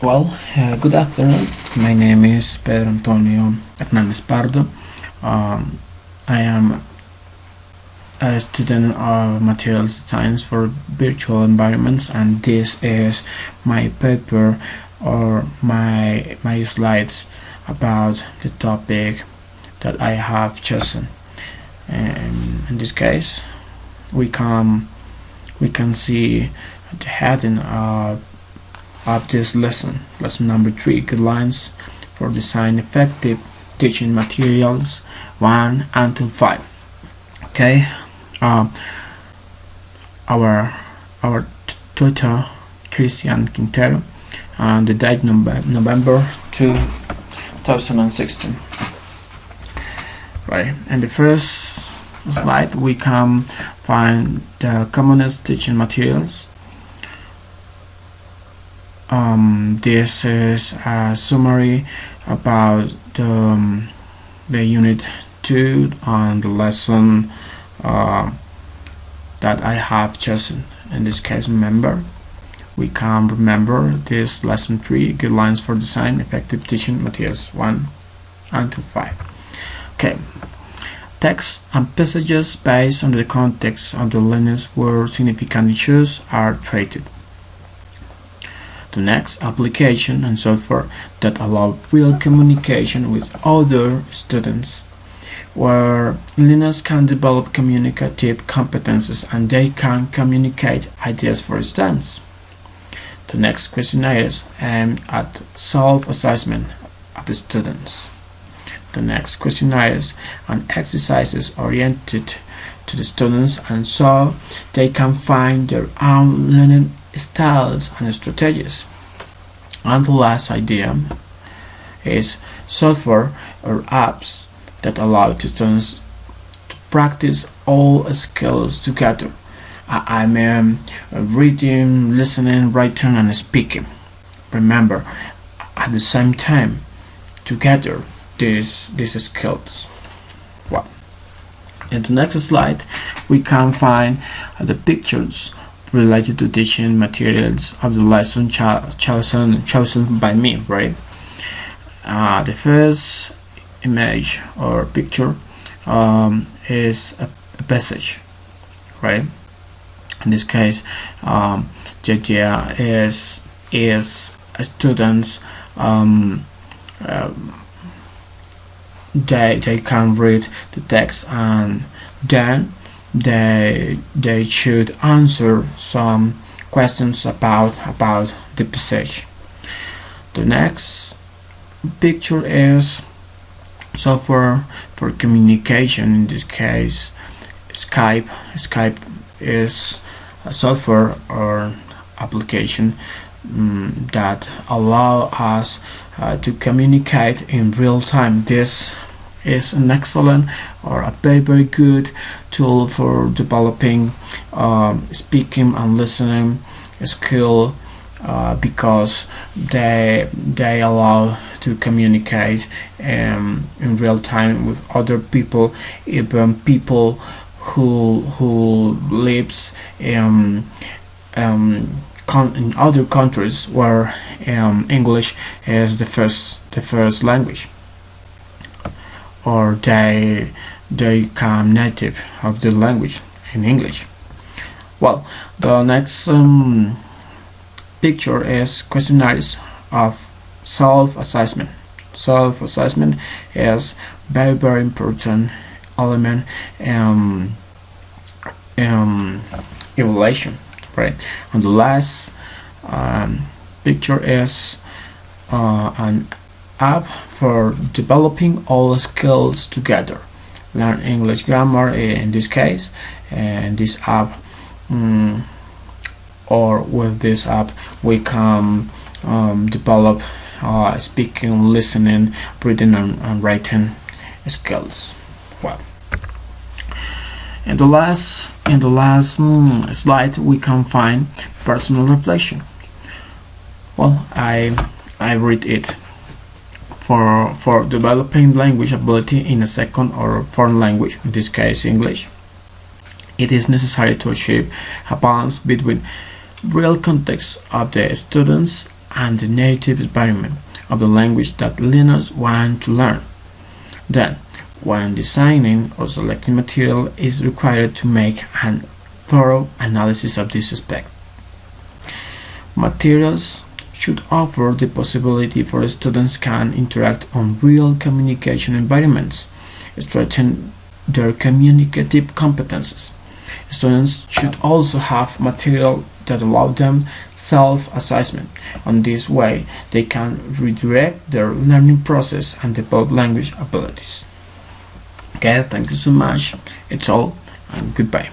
Good afternoon. My name is Pedro Antonio Hernandez Pardo. I am a student of materials science for virtual environments, and this is my paper or my slides about the topic that I have chosen. And in this case, we can see the heading of this lesson number 3, guidelines for design effective teaching materials 1 until 5. Okay, our tutor Christian Quintero, and the date November 2016. Right, and the first slide we can find the commonest teaching materials. This is a summary about the unit 2 on the lesson that I have chosen. In this case, we can remember this lesson 3, guidelines for design effective teaching materials 1 until 5. Okay, text and passages based on the context of the lessons where significant issues are treated. The next, application and software that allow real communication with other students, where learners can develop communicative competences and they can communicate ideas, for instance. The next, questionnaires aimed at self-assessment of the students. The next, questionnaires and exercises oriented to the students, and so they can find their own learning styles and strategies. And the last idea is software or apps that allow the students to practice all skills together. I mean reading, listening, writing, and speaking. Remember, at the same time, together, these skills. Well, in the next slide, we can find the pictures related to teaching materials of the lesson chosen by me, right? The first image or picture is a passage, right? In this case, the idea is students they can read the text, and then they should answer some questions about the passage. The next picture is software for communication. In this case, Skype. Skype is a software or application that allow us to communicate in real time. This is an excellent or a very good tool for developing speaking and listening skill, because they allow to communicate in real time with other people, even people who lives in other countries where English is the first language, or they become native of the language in English. Well, the next picture is questionnaires of self-assessment. Self-assessment is very important element evaluation, right? And the last picture is an app for developing all skills together. Learn English grammar in this case, and this app or with this app we can develop speaking, listening, reading, and writing skills. Well, in the last slide we can find personal reflection. Well, I read it. For developing language ability in a second or foreign language, in this case English, it is necessary to achieve a balance between real context of the students and the native environment of the language that learners want to learn. Then, when designing or selecting material, it is required to make a thorough analysis of this aspect. Materials should offer the possibility for students can interact on real communication environments, strengthen their communicative competences. Students should also have material that allow them self-assessment. On this way, they can redirect their learning process and develop language abilities. Okay, thank you so much. It's all, and goodbye.